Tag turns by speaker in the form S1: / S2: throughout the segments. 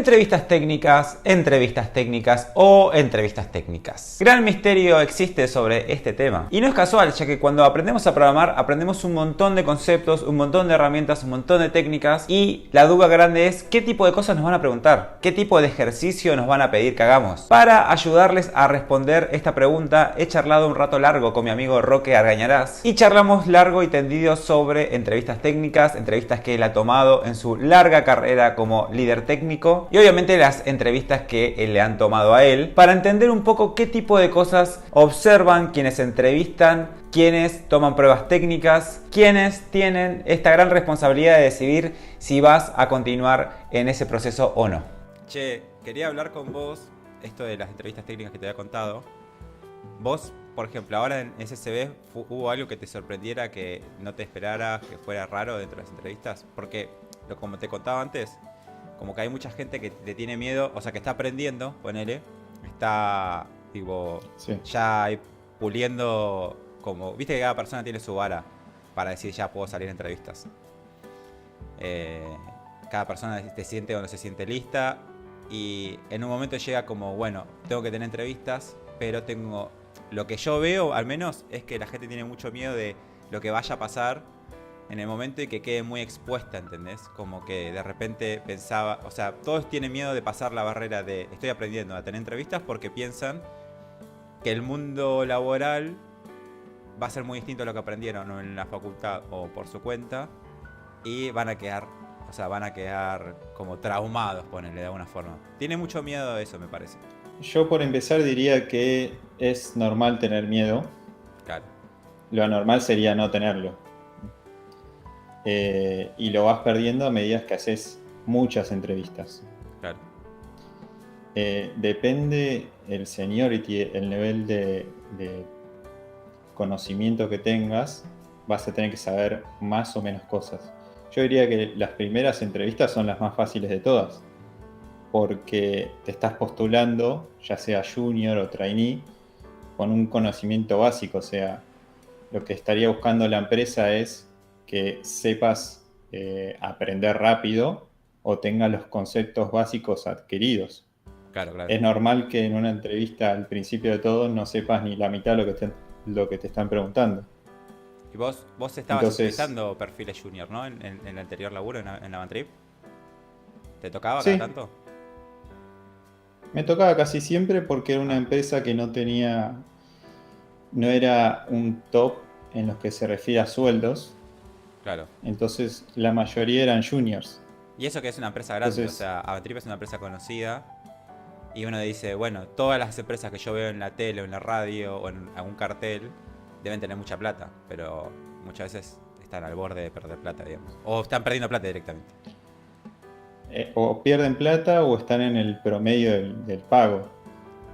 S1: Entrevistas técnicas o entrevistas técnicas. Gran misterio existe sobre este tema. Y no es casual, ya que cuando aprendemos a programar, aprendemos un montón de conceptos, un montón de herramientas, un montón de técnicas. Y la duda grande es, ¿qué tipo de cosas nos van a preguntar? ¿Qué tipo de ejercicio nos van a pedir que hagamos? Para ayudarles a responder esta pregunta, he charlado un rato largo con mi amigo Roque Argañarás. Y charlamos largo y tendido sobre entrevistas técnicas, entrevistas que él ha tomado en su larga carrera como líder técnico. Y obviamente las entrevistas que le han tomado a él, para entender un poco qué tipo de cosas observan quienes entrevistan, quienes toman pruebas técnicas, quienes tienen esta gran responsabilidad de decidir si vas a continuar en ese proceso o no. Che, quería hablar con vos esto de las entrevistas técnicas que te había contado. Vos, por ejemplo, ahora en SSB hubo algo que te sorprendiera, que no te esperara, que fuera raro dentro de las entrevistas, porque como te contaba antes, como que hay mucha gente que le tiene miedo, o sea, que está aprendiendo, ponele, está, tipo, sí, ya puliendo, como, viste que cada persona tiene su vara para decir ya puedo salir en entrevistas. Cada persona se siente o no se siente lista, y en un momento llega como, bueno, tengo que tener entrevistas, pero lo que yo veo, al menos, es que la gente tiene mucho miedo de lo que vaya a pasar en el momento y que quede muy expuesta, ¿entendés? Como que de repente pensaba, o sea, todos tienen miedo de pasar la barrera de estoy aprendiendo a tener entrevistas porque piensan que el mundo laboral va a ser muy distinto a lo que aprendieron en la facultad o por su cuenta, y van a quedar como traumados, ponele de alguna forma. Tiene mucho miedo de eso, me parece.
S2: Yo por empezar diría que es normal tener miedo.
S1: Claro.
S2: Lo anormal sería no tenerlo. Y lo vas perdiendo a medida que haces muchas entrevistas.
S1: Claro.
S2: Depende el seniority, el nivel de conocimiento que tengas, vas a tener que saber más o menos cosas. Yo diría que las primeras entrevistas son las más fáciles de todas, porque te estás postulando, ya sea junior o trainee, con un conocimiento básico. O sea, lo que estaría buscando la empresa es que sepas aprender rápido o tengas los conceptos básicos adquiridos.
S1: Claro.
S2: Es normal que en una entrevista al principio de todo no sepas ni la mitad de lo que te están preguntando.
S1: Y vos estabas utilizando perfiles junior, ¿no? En el anterior laburo, en la Bantrip. ¿Te tocaba cada tanto?
S2: Me tocaba casi siempre porque era una empresa que no era un top en los que se refiere a sueldos.
S1: Claro.
S2: Entonces la mayoría eran juniors.
S1: Y eso que es una empresa grande. Entonces, o sea, Avantrip es una empresa conocida. Y uno dice, bueno, todas las empresas que yo veo en la tele o en la radio o en algún cartel deben tener mucha plata, pero muchas veces están al borde de perder plata, digamos. O están perdiendo plata directamente.
S2: O pierden plata o están en el promedio del pago.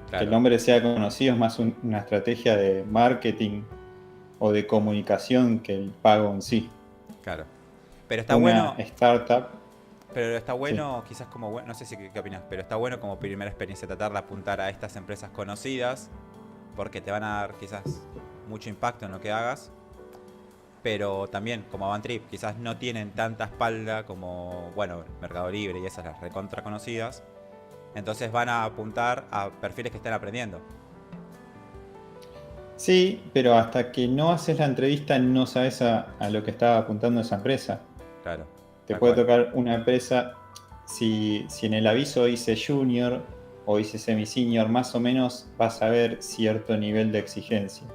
S2: Claro. Que el nombre sea conocido es más una estrategia de marketing o de comunicación que el pago en sí.
S1: Claro. Pero está bueno.
S2: Una startup.
S1: Pero está bueno, sí, quizás como, no sé si qué opinas, pero está bueno como primera experiencia tratar de apuntar a estas empresas conocidas, porque te van a dar quizás mucho impacto en lo que hagas. Pero también, como Avantrip, quizás no tienen tanta espalda como, bueno, Mercado Libre y esas las recontra conocidas. Entonces van a apuntar a perfiles que estén aprendiendo.
S2: Sí, pero hasta que no haces la entrevista no sabes a lo que estaba apuntando esa empresa.
S1: Claro.
S2: Te puede tocar una empresa, si en el aviso dice junior o dice semi-senior, más o menos vas a ver cierto nivel de exigencia.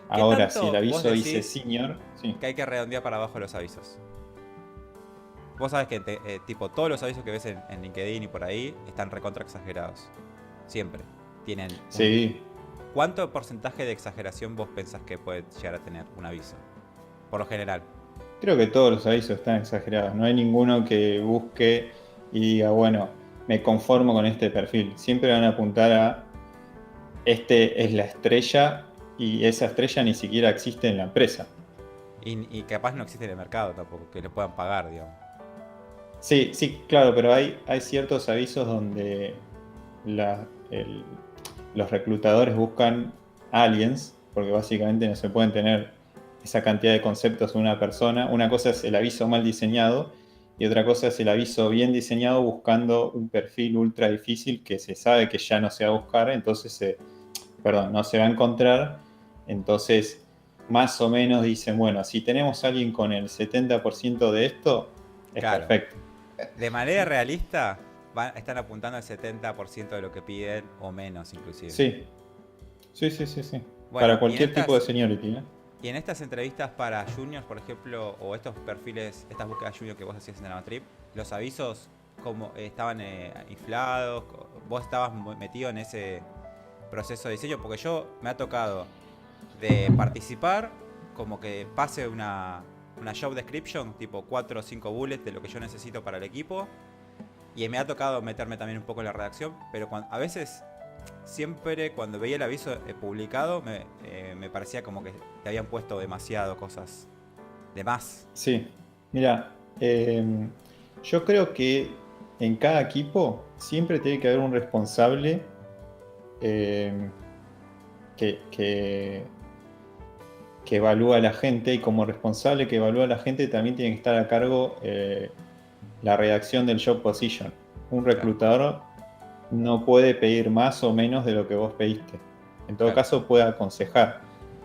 S2: Ahora, si el aviso dice senior, sí.
S1: Que hay que redondear para abajo los avisos. Vos sabés que tipo todos los avisos que ves en LinkedIn y por ahí están recontra exagerados. Siempre. Tienen.
S2: Sí.
S1: ¿Cuánto porcentaje de exageración vos pensás que puede llegar a tener un aviso? Por lo general.
S2: Creo que todos los avisos están exagerados. No hay ninguno que busque y diga, bueno, me conformo con este perfil. Siempre van a apuntar a este es la estrella y esa estrella ni siquiera existe en la empresa.
S1: Y capaz no existe en el mercado tampoco, que le puedan pagar, digamos.
S2: Sí, claro, pero hay ciertos avisos donde los reclutadores buscan aliens, porque básicamente no se pueden tener esa cantidad de conceptos en una persona. Una cosa es el aviso mal diseñado y otra cosa es el aviso bien diseñado buscando un perfil ultra difícil que se sabe que ya no se va a buscar, entonces, perdón, no se va a encontrar. Entonces, más o menos dicen, bueno, si tenemos a alguien con el 70% de esto, es
S1: Claro.
S2: perfecto.
S1: De manera realista, están apuntando al 70% de lo que piden o menos inclusive.
S2: Sí, sí, sí, sí, sí. Para
S1: Bueno,
S2: cualquier tipo de seniority, ¿eh?
S1: y en estas entrevistas para juniors, por ejemplo, o estos perfiles, estas búsquedas junior que vos hacías en el Amatrip, los avisos como estaban inflados, vos estabas metido en ese proceso de diseño, porque yo me ha tocado de participar, como que pase una job description, tipo 4 o 5 bullets de lo que yo necesito para el equipo, y me ha tocado meterme también un poco en la redacción, pero a veces, siempre cuando veía el aviso publicado, me parecía como que te habían puesto demasiado cosas de más.
S2: Sí, mira, yo creo que en cada equipo siempre tiene que haber un responsable eh, que, que evalúa a la gente, y como responsable que evalúa a la gente también tiene que estar a cargo la redacción del job position. Un
S1: Claro,
S2: reclutador no puede pedir más o menos de lo que vos pediste. En todo
S1: claro,
S2: caso puede aconsejar,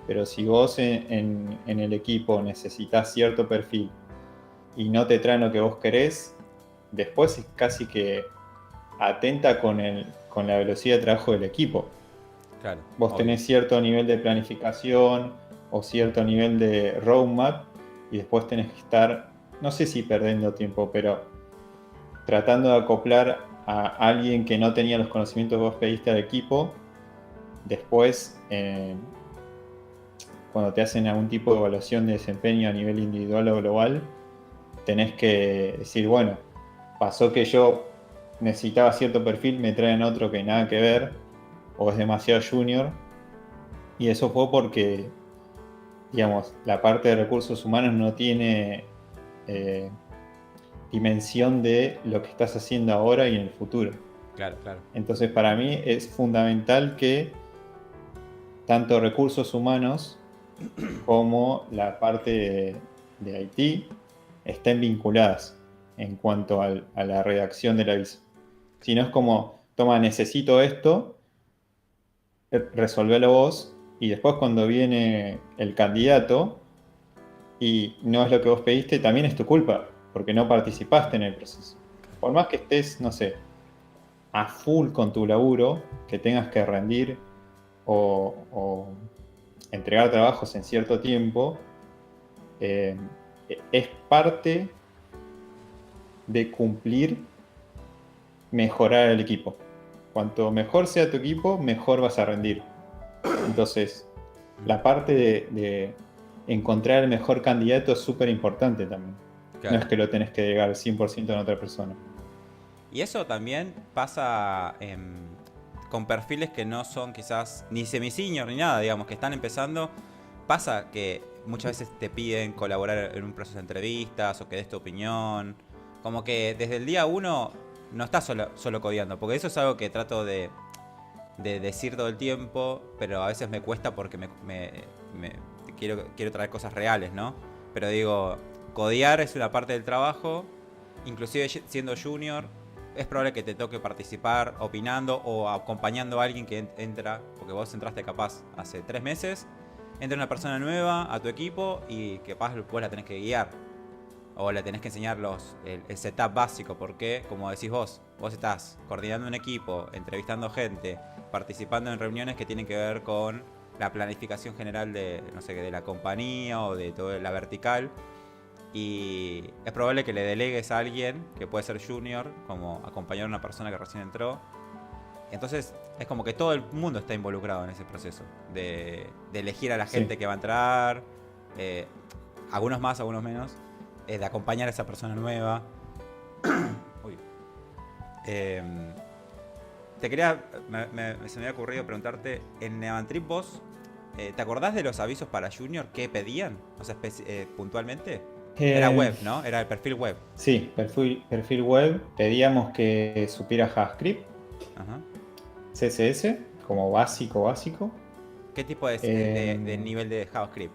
S2: pero si vos en el equipo necesitas cierto perfil y no te traen lo que vos querés, después es casi que atenta con la velocidad de trabajo del equipo.
S1: claro,
S2: Vos
S1: obvio.
S2: tenés cierto nivel de planificación o cierto nivel de roadmap y después tenés que estar, no sé si perdiendo tiempo, pero tratando de acoplar a alguien que no tenía los conocimientos que vos pediste al equipo. Después, cuando te hacen algún tipo de evaluación de desempeño a nivel individual o global, tenés que decir, bueno, pasó que yo necesitaba cierto perfil, me traen otro que nada que ver, o es demasiado junior, y eso fue porque, digamos, la parte de recursos humanos no tiene eh, dimensión de lo que estás haciendo ahora y en el futuro.
S1: Claro, claro.
S2: Entonces, para mí es fundamental que tanto recursos humanos como la parte de IT estén vinculadas en cuanto a la redacción del aviso. Si no es como, toma, necesito esto, resolvelo vos, y después cuando viene el candidato y no es lo que vos pediste, también es tu culpa, porque no participaste en el proceso. Por más que estés, no sé, a full con tu laburo, que tengas que rendir o entregar trabajos en cierto tiempo, eh, es parte de cumplir, mejorar el equipo. Cuanto mejor sea tu equipo, mejor vas a rendir. Entonces, la parte de encontrar el mejor candidato es súper importante también. No
S1: Claro.
S2: es que lo tenés que llegar 100% a otra persona.
S1: Y eso también pasa con perfiles que no son quizás ni semi-senior ni nada, digamos, que están empezando. Pasa que muchas veces te piden colaborar en un proceso de entrevistas o que des tu opinión. Como que desde el día uno no estás solo codeando, porque eso es algo que trato de decir todo el tiempo, pero a veces me cuesta porque me- quiero traer cosas reales, ¿no? Pero digo, codear es una parte del trabajo, inclusive siendo junior, es probable que te toque participar opinando o acompañando a alguien que entra, porque vos entraste capaz hace 3 meses, entra una persona nueva a tu equipo y capaz vos la tenés que guiar o le tenés que enseñar el setup básico, porque, como decís vos estás coordinando un equipo, entrevistando gente, participando en reuniones que tienen que ver con la planificación general de, no sé, de la compañía o de toda la vertical. Y es probable que le delegues a alguien que puede ser junior, como acompañar a una persona que recién entró. Entonces es como que todo el mundo está involucrado en ese proceso de elegir a la
S2: Sí.
S1: gente que va a entrar, eh, algunos más, algunos menos, de acompañar a esa persona nueva. Uy. Eh, te quería, se me había ocurrido preguntarte, en Nevantrip vos, ¿te acordás de los avisos para Junior que pedían? O sea, puntualmente. Era
S2: Eh,
S1: web, ¿no? Era el perfil web.
S2: sí, perfil web. Pedíamos que supiera JavaScript,
S1: Ajá.
S2: CSS, como básico, básico.
S1: ¿Qué tipo de
S2: Eh,
S1: nivel de JavaScript?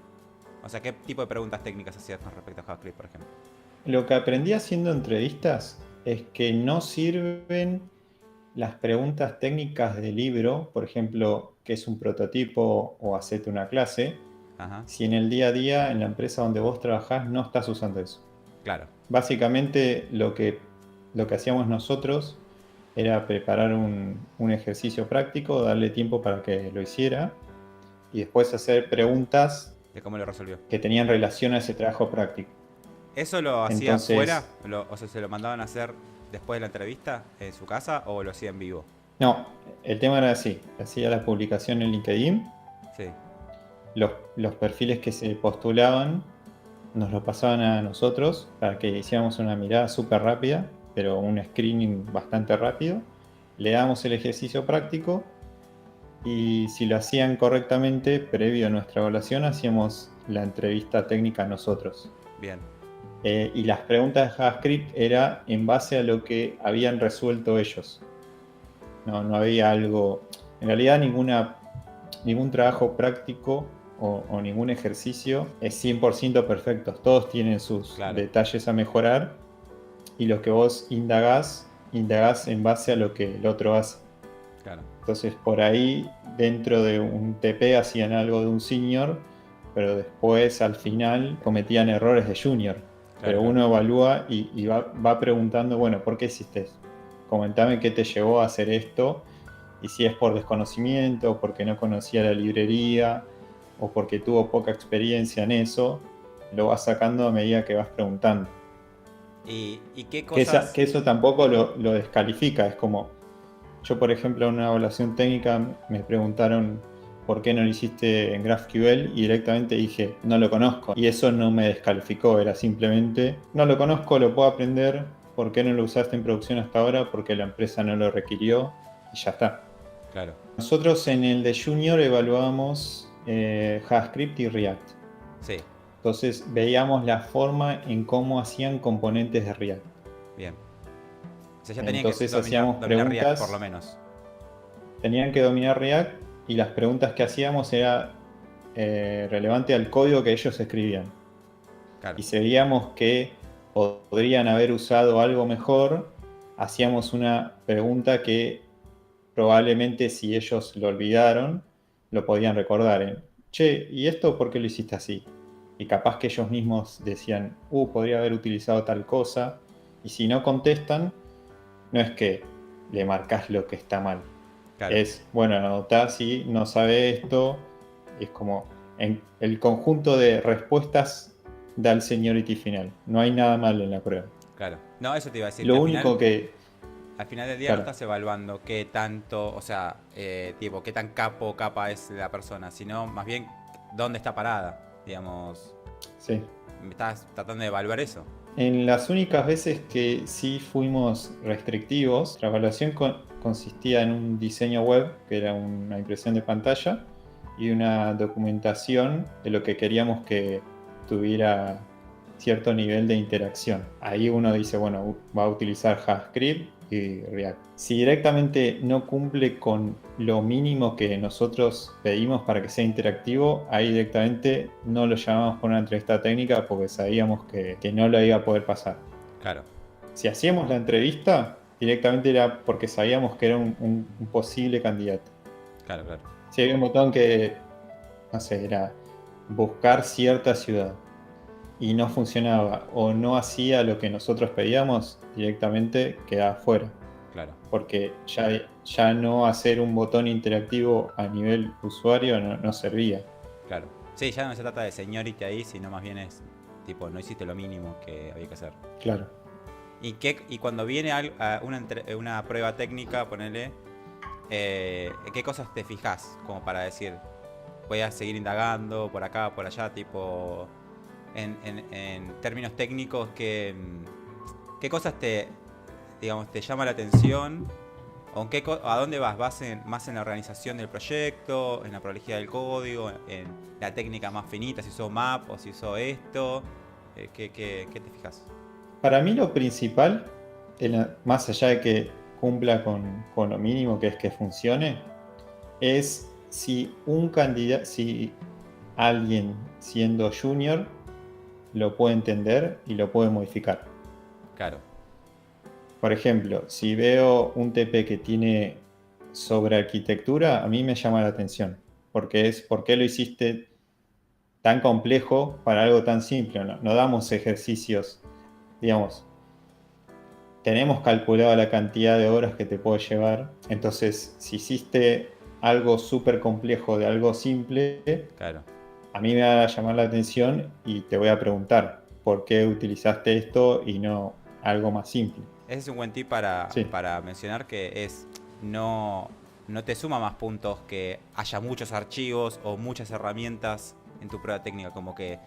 S1: O sea, ¿qué tipo de preguntas técnicas hacías con respecto a JavaScript, por ejemplo?
S2: Lo que aprendí haciendo entrevistas es que no sirven las preguntas técnicas del libro, por ejemplo, qué es un prototipo o hacete una clase,
S1: Ajá,
S2: si en el día a día, en la empresa donde vos trabajás, no estás usando eso.
S1: claro.
S2: Básicamente lo que hacíamos nosotros era preparar un ejercicio práctico, darle tiempo para que lo hiciera y después hacer preguntas
S1: De cómo lo resolvió.
S2: que tenían relación a ese trabajo práctico.
S1: ¿Eso lo hacía afuera?
S2: Entonces,
S1: O sea, ¿se lo mandaban a hacer después de la entrevista en su casa o lo hacía en vivo?
S2: no, el tema era así, hacía la publicación en LinkedIn,
S1: Sí,
S2: los perfiles que se postulaban nos lo pasaban a nosotros para que hiciéramos una mirada súper rápida, pero un screening bastante rápido. Le damos el ejercicio práctico y si lo hacían correctamente, previo a nuestra evaluación, hacíamos la entrevista técnica nosotros.
S1: bien,
S2: Y las preguntas de JavaScript era en base a lo que habían resuelto ellos. No había algo, en realidad ningún trabajo práctico o ningún ejercicio es 100% perfecto. Todos tienen sus
S1: claro,
S2: detalles a mejorar y lo que vos indagás en base a lo que el otro hace.
S1: claro.
S2: Entonces por ahí dentro de un TP hacían algo de un senior, pero después al final cometían errores de junior.
S1: Claro,
S2: Pero
S1: claro.
S2: uno evalúa y va preguntando, bueno, ¿por qué hiciste eso? Comentame qué te llevó a hacer esto y si es por desconocimiento, porque no conocía la librería o porque tuvo poca experiencia en eso, lo vas sacando a medida que vas preguntando.
S1: ¿Y qué
S2: Que
S1: cosas?
S2: eso tampoco lo descalifica, es como, yo por ejemplo en una evaluación técnica me preguntaron por qué no lo hiciste en GraphQL y directamente dije, no lo conozco. Y eso no me descalificó, era simplemente, no lo conozco, lo puedo aprender, ¿por qué no lo usaste en producción hasta ahora? Porque la empresa no lo requirió y ya está.
S1: Claro,
S2: Nosotros en el de Junior evaluamos JavaScript y React.
S1: sí,
S2: Entonces veíamos la forma en cómo hacían componentes de React.
S1: bien. O sea, ya tenían que
S2: Entonces hacíamos
S1: dominar React por lo
S2: preguntas,
S1: menos.
S2: tenían que dominar React y las preguntas que hacíamos era relevante al código que ellos escribían.
S1: Claro,
S2: Y si veíamos que podrían haber usado algo mejor, hacíamos una pregunta que probablemente si ellos lo olvidaron, lo podían recordar. Che, ¿y esto por qué lo hiciste así? Y capaz que ellos mismos decían, podría haber utilizado tal cosa. Y si no contestan, no es que le marcas lo que está mal.
S1: claro.
S2: Es, bueno, anotá si no sabe esto. Es como en el conjunto de respuestas da el seniority final. No hay nada malo en la prueba.
S1: Claro. No, eso te iba a decir, que
S2: Lo único que,
S1: al final del día no
S2: claro,
S1: estás evaluando qué tanto, o sea, tipo, qué tan capo o capa es la persona, sino más bien dónde está parada, digamos.
S2: sí.
S1: Estás tratando de evaluar eso.
S2: En las únicas veces que sí fuimos restrictivos, la evaluación consistía en un diseño web, que era una impresión de pantalla, y una documentación de lo que queríamos que tuviera cierto nivel de interacción. Ahí uno dice, bueno, va a utilizar JavaScript y React. Si directamente no cumple con lo mínimo que nosotros pedimos para que sea interactivo, ahí directamente no lo llamamos por una entrevista técnica porque sabíamos que no lo iba a poder pasar.
S1: Claro,
S2: Si hacíamos la entrevista, directamente era porque sabíamos que era un posible candidato.
S1: claro, claro.
S2: Si había un botón que, no sé, era buscar cierta ciudad y no funcionaba o no hacía lo que nosotros pedíamos, directamente quedaba fuera.
S1: Claro,
S2: Porque ya no hacer un botón interactivo a nivel usuario no servía.
S1: claro. Sí, ya no se trata de seniority ahí, sino más bien es tipo, no hiciste lo mínimo que había que hacer.
S2: Claro.
S1: Y cuando viene a una prueba técnica, ponele, ¿qué cosas te fijas? Como para decir, voy a seguir indagando por acá, por allá, tipo, en términos técnicos, ¿qué cosas digamos, te llama la atención? ¿O a dónde vas? ¿Vas más en la organización del proyecto, en la prolejidad del código, en la técnica más finita, si usó map o si usó esto? ¿Qué te fijas?
S2: Para mí lo principal, más allá de que cumpla con lo mínimo que es que funcione, es si un candidato, si alguien siendo junior lo puede entender y lo puede modificar.
S1: Claro.
S2: Por ejemplo, si veo un TP que tiene sobre arquitectura, a mí me llama la atención, porque es ¿por qué lo hiciste tan complejo para algo tan simple? No damos ejercicios, digamos, tenemos calculado la cantidad de horas que te puede llevar, entonces si hiciste algo súper complejo de algo simple,
S1: Claro.
S2: a mí me va a llamar la atención y te voy a preguntar por qué utilizaste esto y no algo más simple.
S1: Ese es un buen tip
S2: Sí,
S1: para mencionar, que es no, no te suma más puntos que haya muchos archivos o muchas herramientas en tu prueba técnica, como que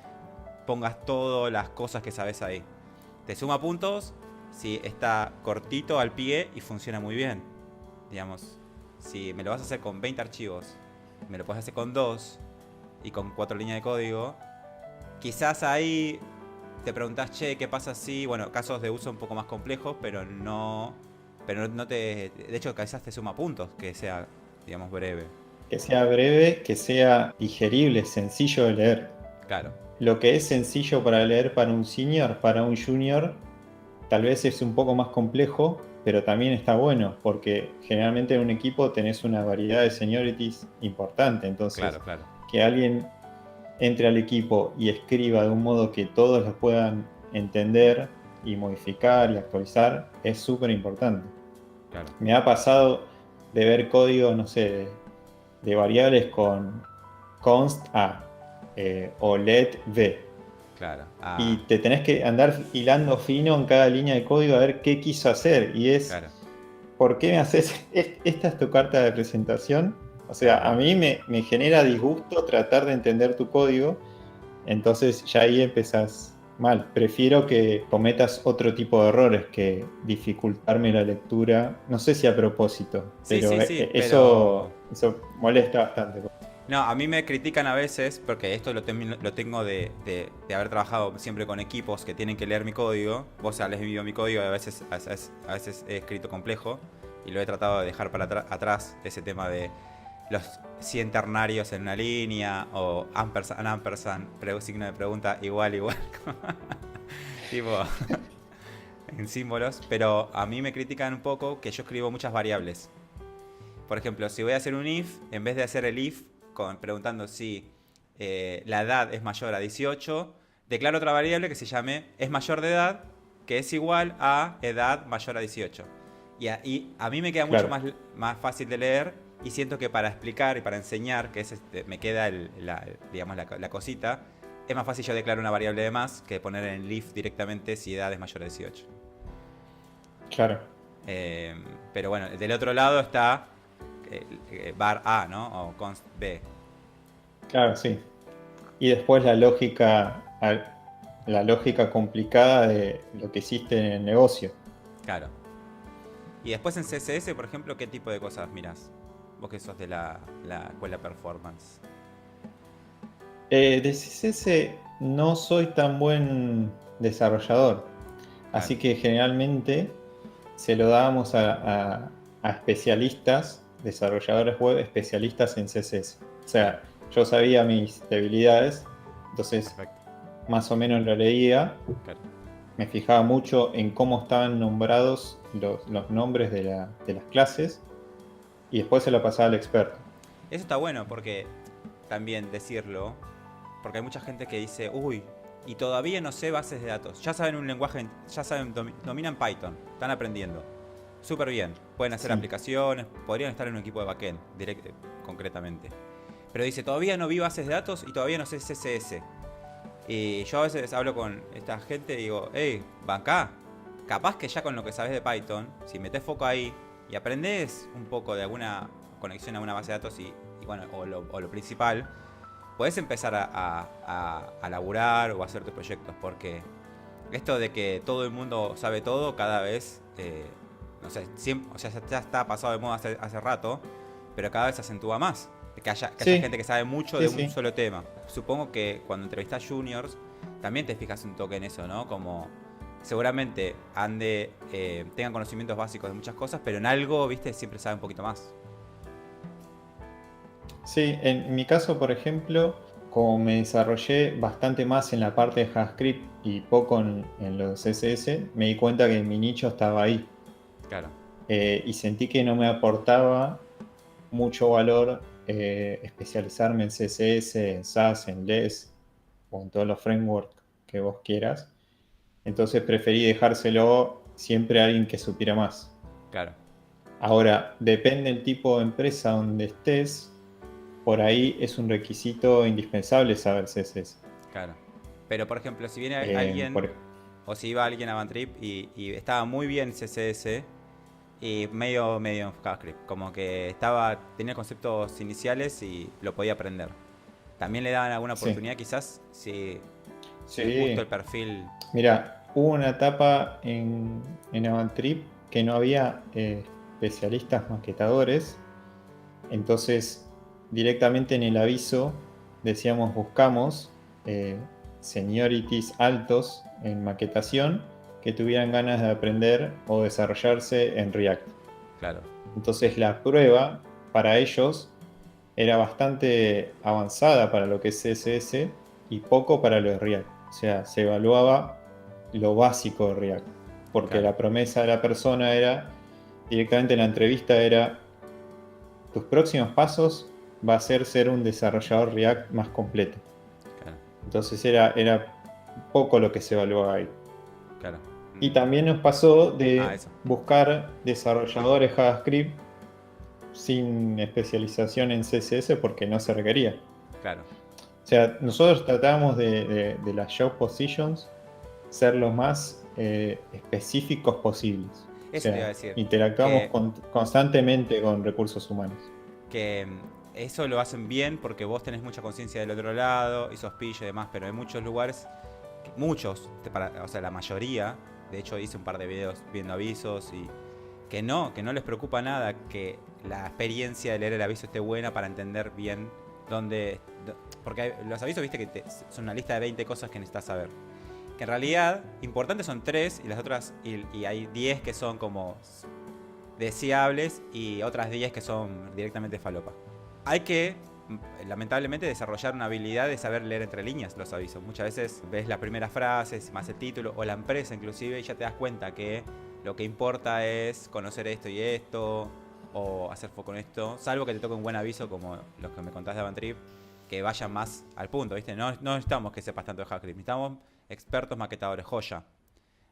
S1: pongas todas las cosas que sabes ahí. Te suma puntos si está cortito al pie y funciona muy bien. Digamos, si me lo vas a hacer con 20 archivos, me lo puedes hacer con 2 y con 4 líneas de código, quizás ahí te preguntás, che, ¿qué pasa si? Bueno, casos de uso un poco más complejos, pero no te... De hecho, quizás te suma puntos que sea, digamos, breve.
S2: que sea breve, que sea digerible, sencillo de leer.
S1: Claro,
S2: Lo que es sencillo para leer para un senior, para un junior, tal vez es un poco más complejo, pero también está bueno, porque generalmente en un equipo tenés una variedad de seniorities importante. Entonces,
S1: claro.
S2: que alguien entre al equipo y escriba de un modo que todos lo puedan entender y modificar y actualizar es súper importante.
S1: Claro.
S2: Me ha pasado de ver código, no sé, de variables con const A o let V.
S1: Claro.
S2: Y te tenés que andar hilando fino en cada línea de código a ver qué quiso hacer. Y es,
S1: Claro.
S2: ¿por qué me haces? ¿Esta es tu carta de presentación? O sea, a mí me genera disgusto tratar de entender tu código. Entonces ya ahí empezás mal. Prefiero que cometas otro tipo de errores que dificultarme la lectura. No sé si a propósito,
S1: Sí,
S2: pero
S1: sí, sí,
S2: eso,
S1: pero...
S2: eso molesta bastante.
S1: No, a mí me critican a veces, porque esto lo tengo de haber trabajado siempre con equipos que tienen que leer mi código. Vos has leído mi código y a veces he escrito complejo y lo he tratado de dejar para atrás, ese tema de los 100 ternarios en una línea o ampersand, signo de pregunta, igual, tipo en símbolos. Pero a mí me critican un poco que yo escribo muchas variables. Por ejemplo, si voy a hacer un if, en vez de hacer el if preguntando si la edad es mayor a 18, declaro otra variable que se llame es mayor de edad, que es igual a edad mayor a 18. Y a mí me queda mucho
S2: Claro,
S1: más fácil de leer, y siento que para explicar y para enseñar, que es me queda digamos, la cosita, es más fácil yo declarar una variable de más que poner en el if directamente si edad es mayor a 18.
S2: claro.
S1: Pero bueno, del otro lado está var A, ¿no? O const B.
S2: Claro, sí. Y después la lógica complicada de lo que hiciste en el negocio.
S1: Claro. Y después en CSS, por ejemplo, ¿qué tipo de cosas mirás? Vos que sos de la escuela performance.
S2: De CSS no soy tan buen desarrollador,
S1: Claro,
S2: así que generalmente se lo dábamos a especialistas, desarrolladores web especialistas en CSS. O
S1: claro,
S2: sea, yo sabía mis debilidades, entonces
S1: perfecto.
S2: más o menos lo leía,
S1: Claro.
S2: me fijaba mucho en cómo estaban nombrados los nombres de las clases y después se lo pasaba al experto.
S1: Eso está bueno porque también decirlo, porque hay mucha gente que dice, uy, y todavía no sé bases de datos. Ya saben un lenguaje, ya saben, dominan Python, están aprendiendo. Súper bien, pueden hacer
S2: Sí,
S1: aplicaciones, podrían estar en un equipo de backend, concretamente. Pero dice, todavía no vi bases de datos y todavía no sé CSS. Y yo a veces hablo con esta gente y digo, hey, bancá, capaz que ya con lo que sabes de Python, si metes foco ahí y aprendes un poco de alguna conexión a una base de datos y bueno, o lo principal, puedes empezar a laburar o a hacer tus proyectos, porque esto de que todo el mundo sabe todo cada vez, no sé, siempre, o sea, ya está pasado de moda hace rato, pero cada vez se acentúa más. Que haya gente
S2: sí,
S1: que sabe mucho de
S2: sí,
S1: un
S2: sí.
S1: solo tema. Supongo que cuando entrevistas juniors, también te fijas un toque en eso, ¿no? Como seguramente tengan conocimientos básicos de muchas cosas, pero en algo, viste, siempre sabe un poquito más.
S2: Sí, en mi caso, por ejemplo, como me desarrollé bastante más en la parte de JavaScript y poco en los CSS, me di cuenta que mi nicho estaba ahí.
S1: Claro,
S2: Y sentí que no me aportaba mucho valor especializarme en CSS, en SAS, en LESS o en todos los frameworks que vos quieras. Entonces preferí dejárselo siempre a alguien que supiera más.
S1: claro,
S2: Ahora, depende del tipo de empresa donde estés, por ahí es un requisito indispensable saber CSS.
S1: claro. Pero por ejemplo, si viene
S2: Eh,
S1: alguien,
S2: por-
S1: o si iba alguien a Bantrip y estaba muy bien CSS y medio en JavaScript, como que tenía conceptos iniciales y lo podía aprender. También le daban alguna
S2: sí,
S1: oportunidad quizás si es justo el
S2: sí.
S1: perfil.
S2: Mira, hubo una etapa en Avantrip que no había especialistas maquetadores, entonces directamente en el aviso decíamos buscamos eh, seniorities altos en maquetación que tuvieran ganas de aprender o desarrollarse en React.
S1: Claro,
S2: Entonces la prueba para ellos era bastante avanzada para lo que es CSS y poco para lo de React. O sea, se evaluaba lo básico de React, porque
S1: claro,
S2: la promesa de la persona era, directamente en la entrevista era, tus próximos pasos va a ser un desarrollador React más completo.
S1: claro,
S2: Entonces era poco lo que se evaluaba ahí.
S1: claro.
S2: Y
S1: Mm.
S2: también nos pasó
S1: Ah,
S2: de
S1: eso,
S2: buscar desarrolladores JavaScript sin especialización en CSS porque no se requería.
S1: claro.
S2: O sea, nosotros tratábamos de las job positions ser lo más específicos posibles. O
S1: Eso te iba a
S2: sea,
S1: decir.
S2: interactuamos
S1: Que
S2: constantemente con recursos humanos.
S1: que eso lo hacen bien porque vos tenés mucha conciencia del otro lado y sos pillo y demás, pero hay muchos lugares, muchos, o sea, la mayoría, de hecho hice un par de videos viendo avisos y que no les preocupa nada que la experiencia de leer el aviso esté buena para entender bien dónde. Porque los avisos, viste, que son una lista de 20 cosas que necesitas saber. Que en realidad, importantes son 3 y las otras, y hay 10 que son como deseables y otras 10 que son directamente falopa. Hay que, lamentablemente, desarrollar una habilidad de saber leer entre líneas los avisos. Muchas veces ves las primeras frases, más el título o la empresa inclusive, y ya te das cuenta que lo que importa es conocer esto y esto, o hacer foco en esto, salvo que te toque un buen aviso como los que me contás de Avantrip, que vayan más al punto, ¿viste? No necesitamos que sepas tanto de JavaScript, necesitamos expertos maquetadores, joya.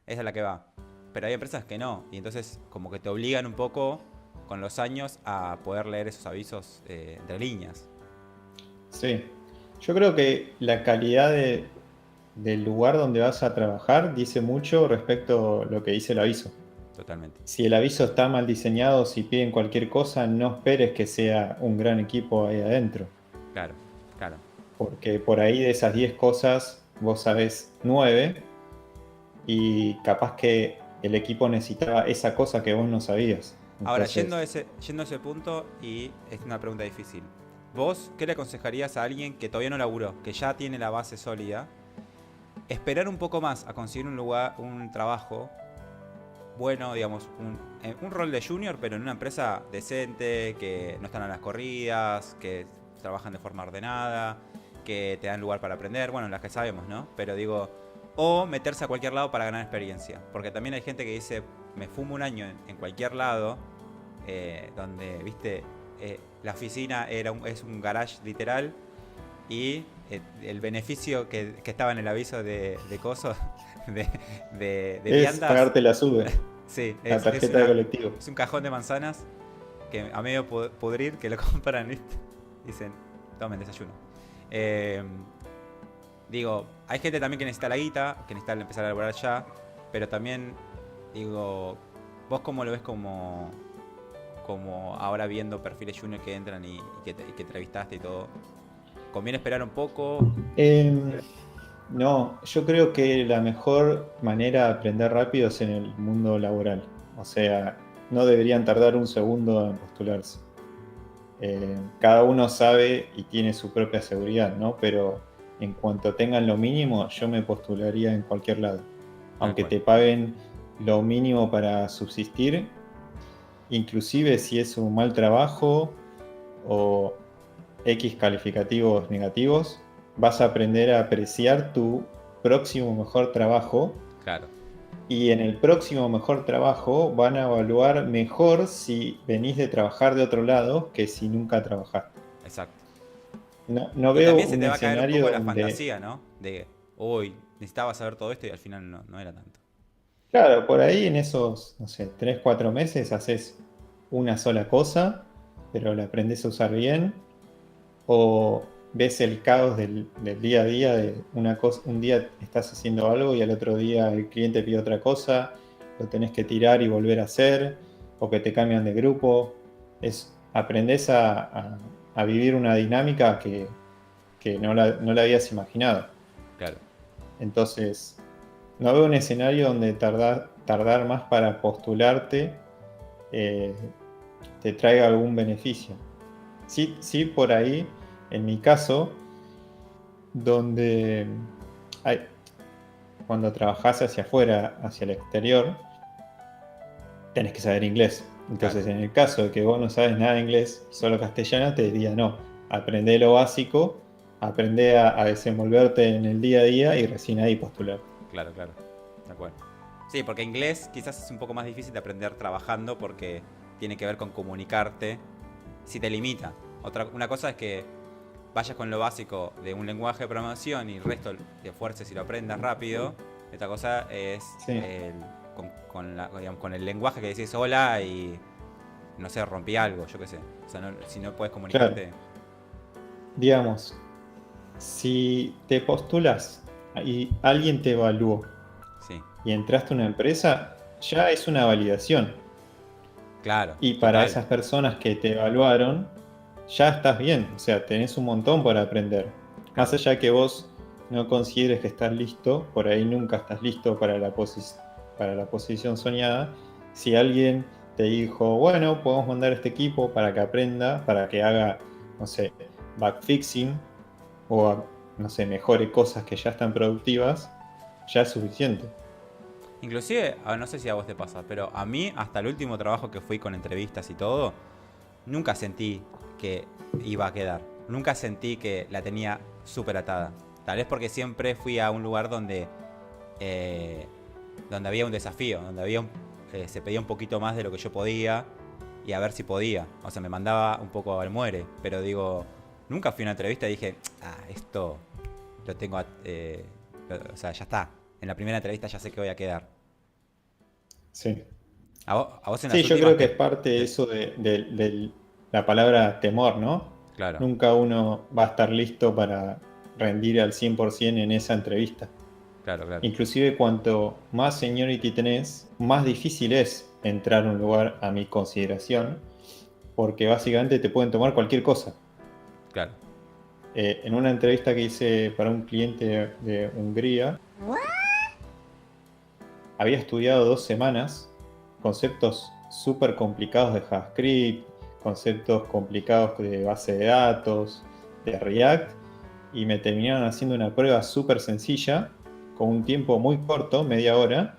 S1: Esa es la que va. Pero hay empresas que no, y entonces como que te obligan un poco con los años a poder leer esos avisos entre líneas.
S2: Sí. Yo creo que la calidad del lugar donde vas a trabajar dice mucho respecto a lo que dice el aviso.
S1: Totalmente.
S2: Si el aviso está mal diseñado, si piden cualquier cosa, no esperes que sea un gran equipo ahí adentro.
S1: Claro, claro.
S2: Porque por ahí de esas 10 cosas vos sabés 9 y capaz que el equipo necesitaba esa cosa que vos no sabías.
S1: Ahora,
S2: Entonces,
S1: yendo a ese punto, y es una pregunta difícil. ¿Vos qué le aconsejarías a alguien que todavía no laburó, que ya tiene la base sólida? Esperar un poco más a conseguir un lugar, un trabajo bueno, digamos, un rol de junior, pero en una empresa decente, que no están a las corridas, que trabajan de forma ordenada, que te dan lugar para aprender, bueno, las que sabemos, ¿no? Pero digo, o meterse a cualquier lado para ganar experiencia, porque también hay gente que dice, me fumo un año en cualquier lado, donde, viste, la oficina es un garage literal y el beneficio que estaba en el aviso de coso, de, de
S2: es
S1: viandas.
S2: pagarte la sube,
S1: Sí,
S2: la tarjeta de colectivo.
S1: es un cajón de manzanas que a medio pudrir que lo compran, ¿viste? Dicen, tomen desayuno. Eh, digo, hay gente también que necesita la guita, que necesita empezar a elaborar ya, pero también, digo, vos cómo lo ves como ahora viendo perfiles junior que entran y que entrevistaste y todo. ¿Conviene esperar un poco?
S2: Eh, no, yo creo que la mejor manera de aprender rápido es en el mundo laboral. O sea, no deberían tardar un segundo en postularse. Cada uno sabe y tiene su propia seguridad, ¿no? Pero en cuanto tengan lo mínimo, yo me postularía en cualquier lado.
S1: Tal
S2: Aunque
S1: cual.
S2: te paguen lo mínimo para subsistir, inclusive si es un mal trabajo o X calificativos negativos, vas a aprender a apreciar tu próximo mejor trabajo.
S1: Claro,
S2: Y en el próximo mejor trabajo van a evaluar mejor si venís de trabajar de otro lado que si nunca trabajaste.
S1: exacto.
S2: No
S1: Y
S2: veo
S1: también se
S2: un
S1: te va a caer un poco
S2: escenario
S1: la
S2: donde,
S1: fantasía, ¿no? De, uy, necesitaba saber todo esto y al final no era tanto.
S2: claro, por ahí en esos, no sé, 3 4 meses haces una sola cosa, pero la aprendes a usar bien, o ves el caos del día a día de una cosa, un día estás haciendo algo y al otro día el cliente pide otra cosa, lo tenés que tirar y volver a hacer, o que te cambian de grupo. Aprendés a vivir una dinámica que no la habías imaginado.
S1: Claro.
S2: Entonces, no veo un escenario donde tardar más para postularte eh, te traiga algún beneficio. Sí, sí, por ahí, en mi caso, donde hay, cuando trabajás hacia afuera, hacia el exterior, tenés que saber inglés.
S1: Claro.
S2: Entonces, en el caso de que vos no sabes nada de inglés, solo castellano, te diría no, aprende lo básico, aprende a desenvolverte en el día a día y recién ahí postular.
S1: Claro, claro. De acuerdo. Sí, porque inglés quizás es un poco más difícil de aprender trabajando porque tiene que ver con comunicarte. Si te limita. Una cosa es que vayas con lo básico de un lenguaje de programación y el resto te esfuerces y lo aprendas rápido. Otra cosa es
S2: Sí,
S1: digamos, con el lenguaje que decís hola y no sé, rompí algo, yo qué sé. O sea, si no puedes
S2: claro.
S1: comunicarte,
S2: Digamos, si te postulas y alguien te evaluó
S1: sí.
S2: y entraste a una empresa, ya es una validación.
S1: Claro,
S2: Y para
S1: total.
S2: esas personas que te evaluaron, ya estás bien, o sea, tenés un montón por aprender. Más
S1: Claro,
S2: allá que vos no consideres que estás listo, por ahí nunca estás listo para para la posición soñada. Si alguien te dijo, bueno, podemos mandar este equipo para que aprenda, para que haga, no sé, backfixing o, no sé, mejore cosas que ya están productivas, ya es suficiente.
S1: inclusive, no sé si a vos te pasa, pero a mí, hasta el último trabajo que fui con entrevistas y todo, nunca sentí que iba a quedar. Nunca sentí que la tenía súper atada. Tal vez porque siempre fui a un lugar eh, donde había un desafío, donde se pedía un poquito más de lo que yo podía y a ver si podía. O sea, me mandaba un poco al muere. Pero digo, nunca fui a una entrevista y dije, esto lo tengo, o sea, ya está. En la primera entrevista ya sé que voy a quedar.
S2: Sí.
S1: A vos en
S2: Sí,
S1: las
S2: yo
S1: últimas
S2: creo que es parte de eso de la palabra temor, ¿no?
S1: Claro,
S2: Nunca uno va a estar listo para rendir al 100% en esa entrevista.
S1: claro, claro,
S2: Inclusive cuanto más seniority tenés, más difícil es entrar a un lugar a mi consideración, porque básicamente te pueden tomar cualquier cosa.
S1: claro.
S2: En una entrevista que hice para un cliente de Hungría, había estudiado 2 semanas conceptos súper complicados de JavaScript, conceptos complicados de base de datos, de React, y me terminaron haciendo una prueba súper sencilla, con un tiempo muy corto, media hora,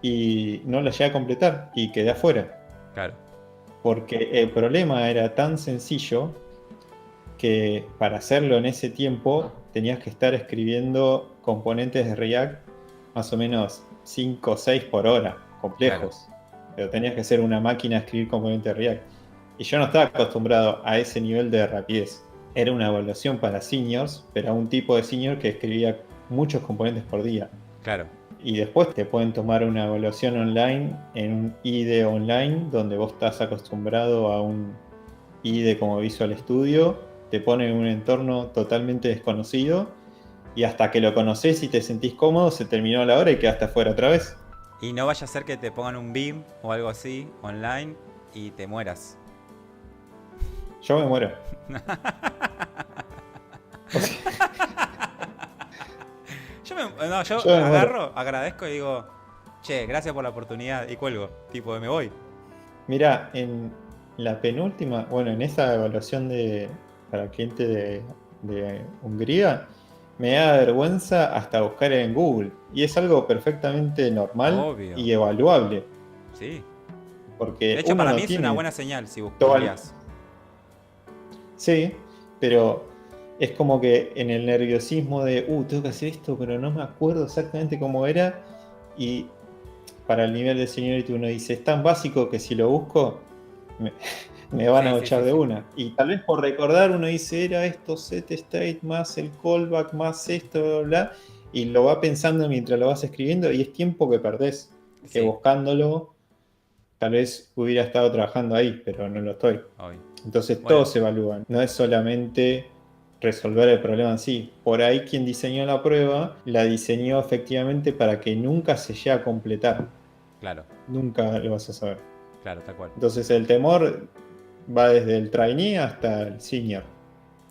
S2: y no la llegué a completar y quedé afuera.
S1: Claro,
S2: Porque el problema era tan sencillo que para hacerlo en ese tiempo tenías que estar escribiendo componentes de React más o menos 5 o 6 por hora,
S1: claro,
S2: complejos. Pero tenías que ser una máquina a escribir componentes de React. Y yo no estaba acostumbrado a ese nivel de rapidez. Era una evaluación para seniors, pero a un tipo de senior que escribía muchos componentes por día.
S1: claro.
S2: Y después te pueden tomar una evaluación online en un IDE online, donde vos estás acostumbrado a un IDE como Visual Studio, te ponen en un entorno totalmente desconocido y hasta que lo conoces y te sentís cómodo, se terminó la hora y quedaste afuera otra vez.
S1: Y no vaya a ser que te pongan un BIM o algo así online y te mueras.
S2: Yo me muero. O sea,
S1: Yo
S2: yo me muero.
S1: agarro, agradezco y digo, che, gracias por la oportunidad y cuelgo. Tipo, me voy.
S2: Mira, en la penúltima, bueno, en esa evaluación para el cliente de Hungría, me da vergüenza hasta buscar en Google. Y es algo perfectamente normal
S1: Obvio.
S2: y evaluable,
S1: Sí. De
S2: porque
S1: hecho,
S2: uno
S1: para
S2: no
S1: mí es una
S2: tiene
S1: buena señal si
S2: toda...
S1: googleás.
S2: Sí, pero es como que en el nerviosismo de, tengo que hacer esto, pero no me acuerdo exactamente cómo era. Y para el nivel de seniority uno dice, es tan básico que si lo busco, me, me van a echar de una. Y tal vez por recordar uno dice, era esto, set state, más el callback, más esto, bla, bla, y lo va pensando mientras lo vas escribiendo, y es tiempo que perdés, que buscándolo, tal vez hubiera estado trabajando ahí, pero no lo estoy.
S1: Obvio.
S2: Entonces
S1: Bueno.
S2: todo se evalúa, no es solamente resolver el problema en sí. Por ahí quien diseñó la prueba, la diseñó efectivamente para que nunca se llegue a completar.
S1: Claro.
S2: Nunca lo vas a saber.
S1: Claro, tal cual.
S2: Entonces el temor va desde el trainee hasta el senior.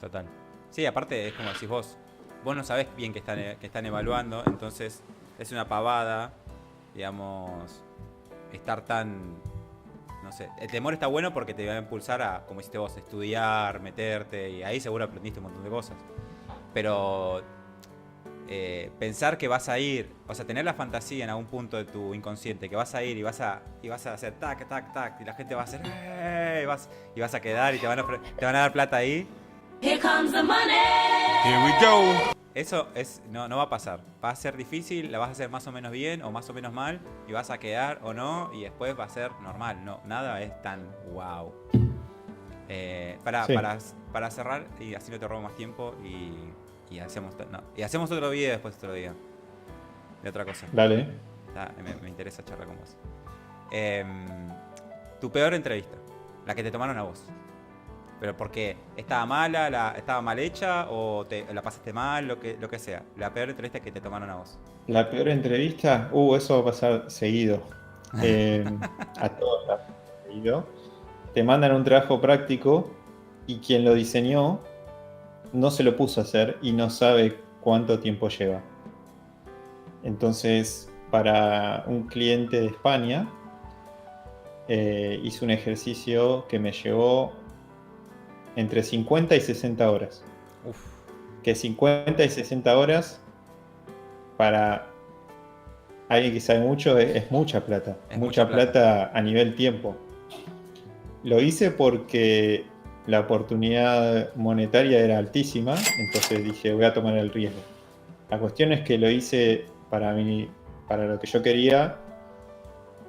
S1: Total. Sí, aparte es como decís vos no sabés bien que están evaluando, entonces es una pavada, digamos, estar tan, no sé, el temor está bueno porque te va a impulsar a, como hiciste vos, estudiar, meterte, y ahí seguro aprendiste un montón de cosas. Pero pensar que vas a ir, o sea, tener la fantasía en algún punto de tu inconsciente que vas a ir y vas a hacer tac, tac, tac, y la gente va a hacer y vas a quedar y te van a dar plata ahí.
S3: Here comes the money.
S1: Here we go. Eso no va a pasar. Va a ser difícil, la vas a hacer más o menos bien o más o menos mal, y vas a quedar o no, y después va a ser normal. No, nada es tan wow. Para cerrar, y así no te robo más tiempo, y hacemos otro video después otro día. De otra cosa.
S2: Dale.
S1: Me interesa charlar con vos. Tu peor entrevista, la que te tomaron a vos. Pero porque estaba mala, estaba mal hecha, o la pasaste mal, lo que sea. La peor entrevista que te tomaron a vos.
S2: La peor entrevista, eso va a pasar seguido. A todos la seguido. Te mandan un trabajo práctico y quien lo diseñó no se lo puso a hacer y no sabe cuánto tiempo lleva. Entonces, para un cliente de España, hice un ejercicio que me llevó entre 50 y 60 horas.
S1: Uf.
S2: Que 50 y 60 horas para alguien que sabe mucho es mucha plata.
S1: Es
S2: mucha plata a nivel tiempo. Lo hice porque la oportunidad monetaria era altísima, entonces dije, voy a tomar el riesgo. La cuestión es que lo hice para lo que yo quería,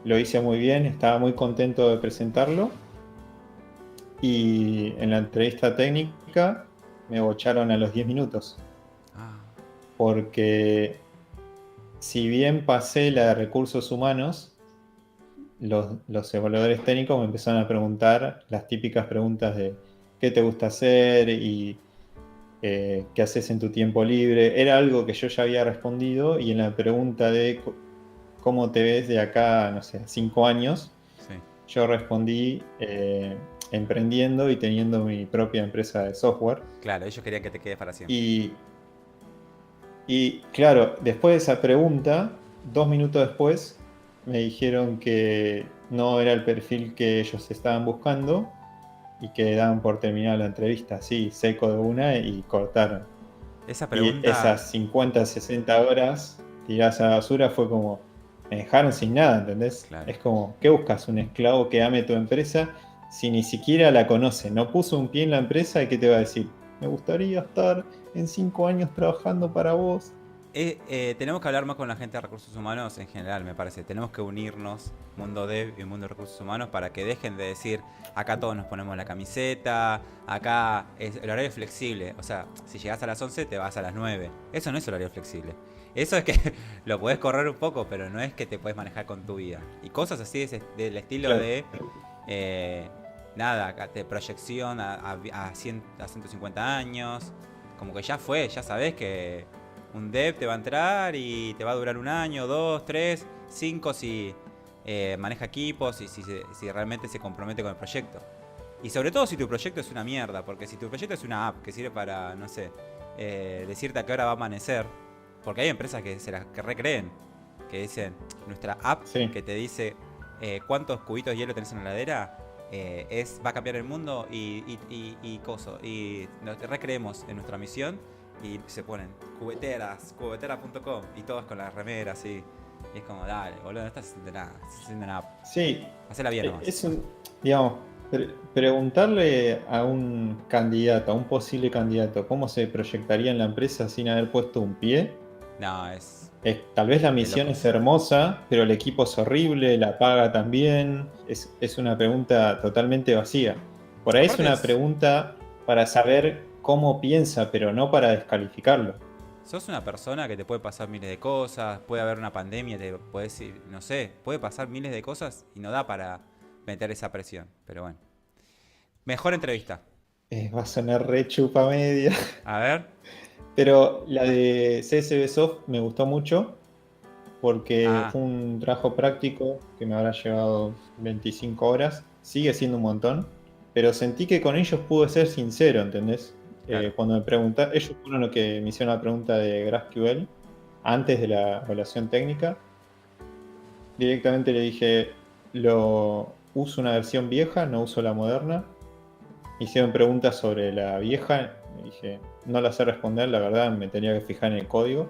S2: lo hice muy bien, estaba muy contento de presentarlo, y en la entrevista técnica me bocharon a los 10 minutos. Porque si bien pasé la de recursos humanos, los evaluadores técnicos me empezaron a preguntar las típicas preguntas de qué te gusta hacer y qué haces en tu tiempo libre. Era algo que yo ya había respondido, y en la pregunta de cómo te ves de acá, no sé, 5 años, sí, yo respondí emprendiendo y teniendo mi propia empresa de software.
S1: Claro, ellos querían que te quedes para siempre.
S2: Y claro, después de esa pregunta, 2 minutos después, me dijeron que no era el perfil que ellos estaban buscando y que daban por terminada la entrevista, así, seco de una, y cortaron.
S1: Esa pregunta...
S2: Y esas 50, 60 horas tiradas a la basura fue como, me dejaron sin nada, ¿entendés? Claro. Es como, ¿qué buscas? Un esclavo que ame tu empresa si ni siquiera la conoce, no puso un pie en la empresa, y ¿qué te va a decir? Me gustaría estar en 5 años trabajando para vos.
S1: Tenemos que hablar más con la gente de recursos humanos en general, me parece. Tenemos que unirnos, mundo dev y mundo de recursos humanos, para que dejen de decir, acá todos nos ponemos la camiseta, acá el horario es flexible. O sea, si llegas a las 11 te vas a las 9. Eso no es horario flexible. Eso es que lo podés correr un poco, pero no es que te podés manejar con tu vida. Y cosas así del estilo, claro, de proyección a 150 años. Como que ya sabés que un dev te va a entrar y te va a durar 1 año, 2, 3, 5 si maneja equipos y si realmente se compromete con el proyecto. Y sobre todo si tu proyecto es una mierda, porque si tu proyecto es una app que sirve para, no sé, decirte a qué hora va a amanecer, porque hay empresas que recreen, que dicen, nuestra app, sí, que te dice cuántos cubitos de hielo tenés en la heladera, va a cambiar el mundo y nos recreemos en nuestra misión. Y se ponen cubetera.com y todos con las remeras, y es como, dale, boludo, no estás haciendo nada, estás haciendo una app.
S2: Sí.
S1: Hacela bien nomás.
S2: Es Preguntarle a un candidato, a un posible candidato, cómo se proyectaría en la empresa sin haber puesto un pie.
S1: No, es
S2: Tal vez la
S1: de
S2: misión
S1: locos.
S2: es hermosa, pero el equipo es horrible, la paga también. Es una pregunta totalmente vacía. Por ahí es
S1: Aparte,
S2: una pregunta para saber cómo piensa, pero no para descalificarlo.
S1: sos una persona que te puede pasar miles de cosas, puede haber una pandemia, te puedes ir, no sé, puede pasar miles de cosas y no da para meter esa presión. Pero bueno. Mejor entrevista.
S2: Va a sonar re chupa media.
S1: A ver.
S2: Pero la de CSB Soft me gustó mucho porque
S1: Ah,
S2: fue un trabajo práctico que me habrá llevado 25 horas. Sigue siendo un montón, pero sentí que con ellos pude ser sincero, ¿entendés?
S1: claro.
S2: Cuando me preguntaron, ellos fueron los que me hicieron la pregunta de GraphQL antes de la evaluación técnica. Directamente le dije, uso una versión vieja, no uso la moderna. Hicieron preguntas sobre la vieja, me dije, no la sé responder, la verdad me tenía que fijar en el código.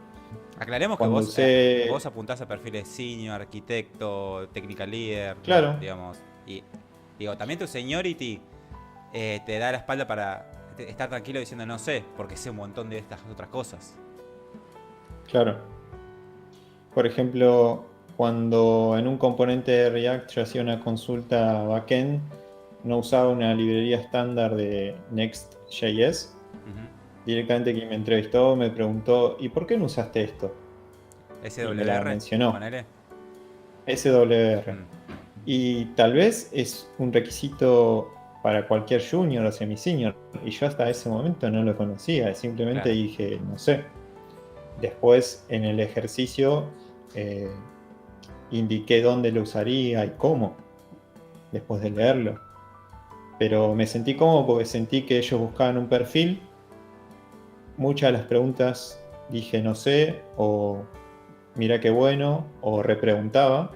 S1: Aclaremos que
S2: Cuando usé,
S1: vos apuntás a perfiles senior, arquitecto, technical leader,
S2: claro,
S1: digamos. Y digo, también tu seniority te da la espalda para estar tranquilo diciendo no sé, porque sé un montón de estas otras cosas.
S2: claro. Por ejemplo, cuando en un componente de React yo hacía una consulta backend, no usaba una librería estándar de Next.js.
S1: Ujú.
S2: Directamente quien me entrevistó me preguntó, ¿y por qué no usaste esto? Y me la
S1: SWR,
S2: mencionó,
S1: ponele.
S2: SWR.
S1: Mm,
S2: Y tal vez es un requisito para cualquier junior o semi-senior. Y yo hasta ese momento no lo conocía. Simplemente
S1: claro.
S2: dije, no sé. Después en el ejercicio eh, indiqué dónde lo usaría y cómo, después de leerlo. Pero me sentí cómodo porque sentí que ellos buscaban un perfil. Muchas de las preguntas dije no sé, o mira qué bueno, o repreguntaba.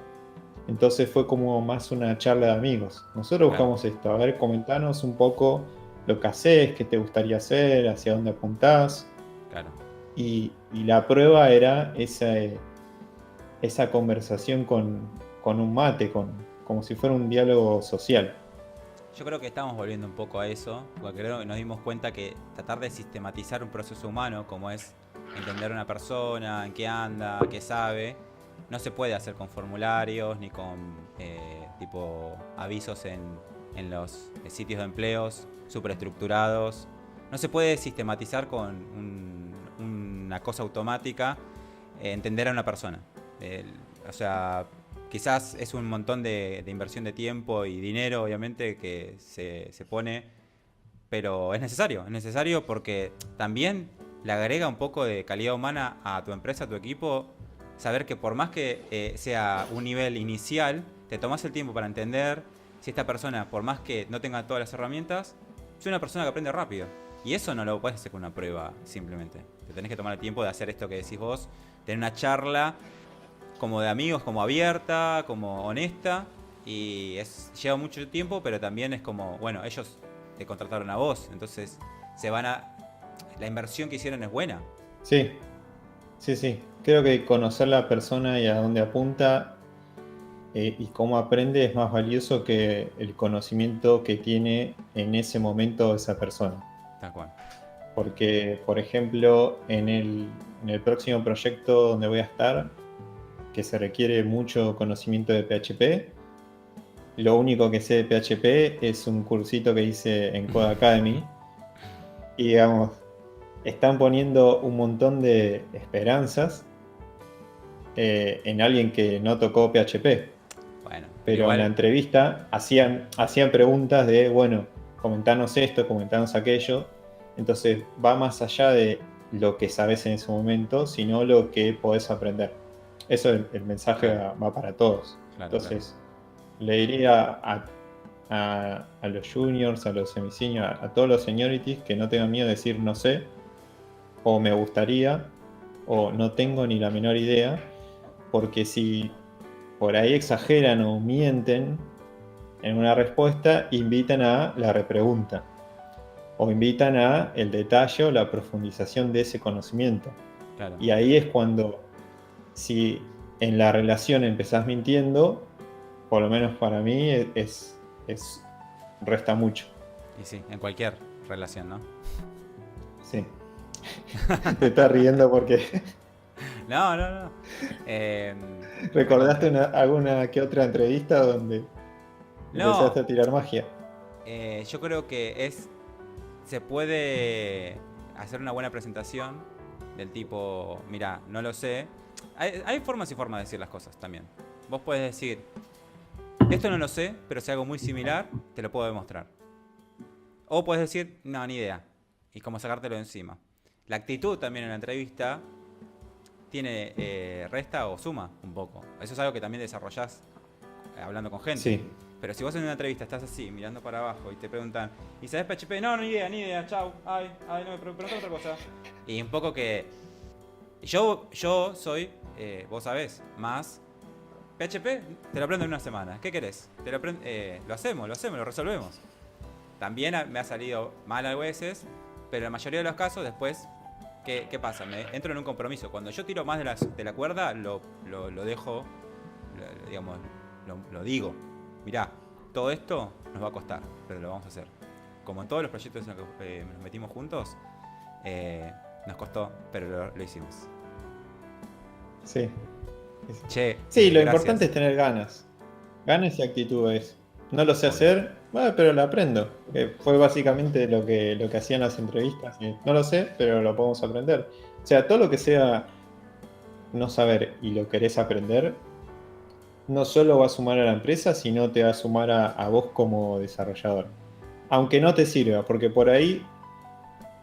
S2: Entonces fue como más una charla de amigos. Nosotros
S1: Claro,
S2: buscamos esto, a ver, comentanos un poco lo que haces, qué te gustaría hacer, hacia dónde apuntás.
S1: claro.
S2: Y la prueba era esa conversación con un mate, como si fuera un diálogo social.
S1: Yo creo que estamos volviendo un poco a eso, porque creo que nos dimos cuenta que tratar de sistematizar un proceso humano, como es entender a una persona, en qué anda, qué sabe, no se puede hacer con formularios ni con tipo avisos en los sitios de empleos superestructurados. No se puede sistematizar con una cosa automática entender a una persona. O sea, quizás es un montón de inversión de tiempo y dinero, obviamente, que se pone, pero es necesario porque también le agrega un poco de calidad humana a tu empresa, a tu equipo, saber que por más que sea un nivel inicial, te tomas el tiempo para entender si esta persona, por más que no tenga todas las herramientas, es una persona que aprende rápido. Y eso no lo puedes hacer con una prueba, simplemente. Te tenés que tomar el tiempo de hacer esto que decís vos, tener una charla como de amigos, como abierta, como honesta. Y lleva mucho tiempo, pero también es como, bueno, ellos te contrataron a vos, entonces se van a... La inversión que hicieron es buena.
S2: Sí, sí, sí. Creo que conocer la persona y a dónde apunta y cómo aprende es más valioso que el conocimiento que tiene en ese momento esa persona.
S1: Tal cual.
S2: Porque, por ejemplo, en el próximo proyecto donde voy a estar, que se requiere mucho conocimiento de PHP, lo único que sé de PHP es un cursito que hice en Code Academy. Y digamos, están poniendo un montón de esperanzas en alguien que no tocó PHP.
S1: Bueno, pero
S2: Pero en la
S1: igual,
S2: entrevista hacían preguntas de, bueno, comentanos esto, comentanos aquello. Entonces va más allá de lo que sabes en ese momento, sino lo que podés aprender. Eso el mensaje
S1: claro,
S2: va para todos.
S1: claro, claro.
S2: Entonces, le diría a los juniors, a los semi-seniors, a todos los seniorities que no tengan miedo de decir no sé, o me gustaría, o no tengo ni la menor idea, porque si por ahí exageran o mienten en una respuesta, invitan a la repregunta, o invitan a el detalle o la profundización de ese conocimiento.
S1: Claro.
S2: Y ahí es cuando, si en la relación empezás mintiendo, por lo menos para mí es resta mucho.
S1: Y sí, en cualquier relación, ¿no?
S2: Sí. Te estás riendo porque
S1: No, no, no.
S2: recordaste alguna que otra entrevista donde
S1: No,
S2: empezaste a tirar magia.
S1: yo creo que se puede hacer una buena presentación del tipo, mira, no lo sé. Hay formas y formas de decir las cosas también. Vos podés decir, esto no lo sé, pero si algo muy similar, te lo puedo demostrar. O puedes decir, no, ni idea. Y como sacártelo de encima. La actitud también en la entrevista tiene resta o suma un poco. Eso es algo que también desarrollás hablando con gente.
S2: Sí,
S1: Pero si vos en una entrevista estás así, mirando para abajo y te preguntan, ¿y sabes PHP? No, ni idea, chau. Ay, no, me pregunta otra cosa. Y un poco que yo soy, vos sabés, más PHP, te lo aprendo en una semana. ¿Qué querés? Lo hacemos, lo resolvemos. También me ha salido mal a veces, pero en la mayoría de los casos después, ¿qué pasa? Me entro en un compromiso. Cuando yo tiro más de la cuerda, lo dejo, digamos, lo digo. Mirá, todo esto nos va a costar, pero lo vamos a hacer. Como en todos los proyectos en los que nos metimos juntos, nos costó, pero lo hicimos.
S2: sí.
S1: Che,
S2: Sí, lo
S1: gracias.
S2: importante es tener ganas. Ganas y actitudes. No lo sé hacer, pero lo aprendo. Fue básicamente lo que hacían las entrevistas. No lo sé, pero lo podemos aprender. O sea, todo lo que sea no saber y lo querés aprender, no solo va a sumar a la empresa, sino te va a sumar a vos como desarrollador. Aunque no te sirva, porque por ahí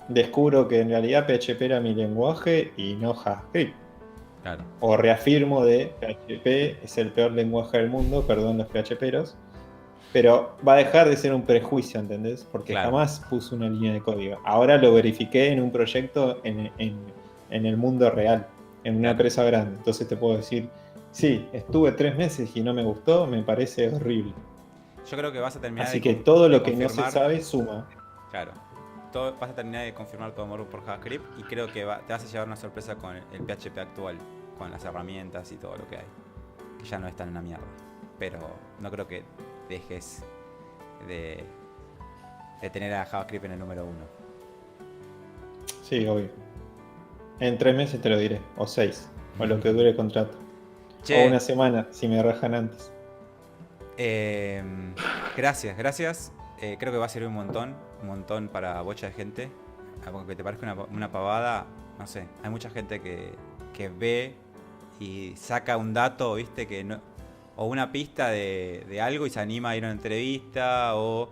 S2: descubro que en realidad PHP era mi lenguaje y no JavaScript.
S1: Claro.
S2: O reafirmo de PHP es el peor lenguaje del mundo, perdón los PHPeros, pero va a dejar de ser un prejuicio, ¿entendés? Porque
S1: Claro.
S2: jamás puse una línea de código. Ahora lo verifiqué en un proyecto en el mundo real, en una
S1: Claro.
S2: empresa grande. Entonces te puedo decir, sí, estuve 3 meses y no me gustó, me parece horrible.
S1: Yo creo que vas a terminar
S2: Así
S1: de
S2: que todo lo
S1: de
S2: que no se
S1: confirmar.
S2: sabe suma.
S1: Claro. Vas a terminar de confirmar tu amor por JavaScript y creo que te vas a llevar una sorpresa con el PHP actual, con las herramientas y todo lo que hay. Que ya no es tan una mierda. Pero no creo que dejes de tener a JavaScript en el número 1.
S2: Sí, obvio. En 3 meses te lo diré, o 6, o lo que dure el contrato.
S1: Che,
S2: O una semana, si me rajan antes.
S1: gracias. Creo que va a servir un montón para bocha de gente. Aunque te parezca una pavada, no sé. Hay mucha gente que ve y saca un dato, viste, que no, o una pista de algo y se anima a ir a una entrevista, o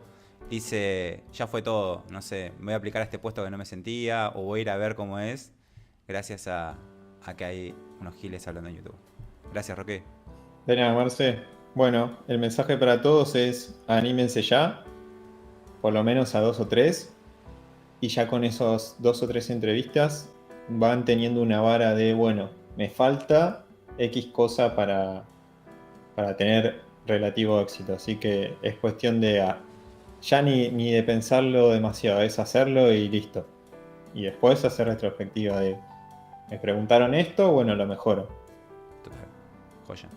S1: dice, ya fue todo, no sé, me voy a aplicar a este puesto que no me sentía, o voy a ir a ver cómo es, gracias a que hay unos giles hablando en YouTube. Gracias, Roque.
S2: De nada, Marce. Bueno, el mensaje para todos es anímense ya, por lo menos a 2 o 3, y ya con esos 2 o 3 entrevistas van teniendo una vara de, bueno, me falta X cosa para tener relativo éxito. Así que es cuestión de ya ni de pensarlo demasiado, es hacerlo y listo. Y después hacer retrospectiva de, me preguntaron esto, bueno, lo mejoro.
S1: Total. Joya.